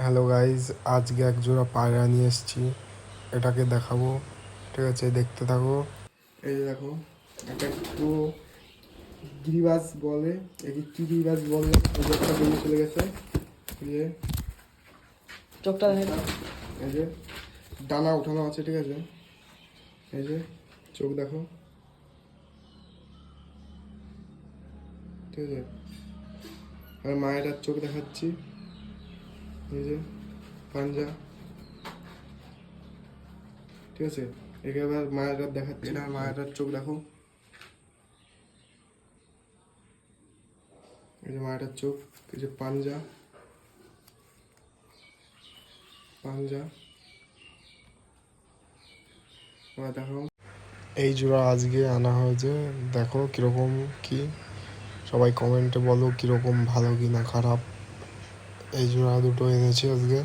Hello guys, আজকে এক জোড়া পায়রা নিয়ে এসেছি, এটাকে দেখাবো। ঠিক আছে, দেখতে থাকো। এই যে দেখো, এটা একটু গিরিবাজ বলে, এই কি গিরিবাজ বলে, এই যে একটা বেরিয়ে চলে গেছে। এই যে চোখটা এই যে ডানা উঠানো আছে, ঠিক আছে। এই যে চোখ দেখো, ঠিক আছে। আর মায়ের চোখ দেখাচ্ছি, এই যে পাঞ্জা, ঠিক আছে। একে এবার মায়ের দেখাচ্ছি, না মায়ের চোখ দেখো, এই যে মায়ের চোখ, এই যে পাঞ্জা পাঞ্জা দেখো। এই জোড়া আজকে আনা হয়েছে, দেখো কিরকম কি, সবাই কমেন্টে বলো কিরকম, ভালো কি না খারাপ। এই জোড়া দুটো এনেছি আজকে।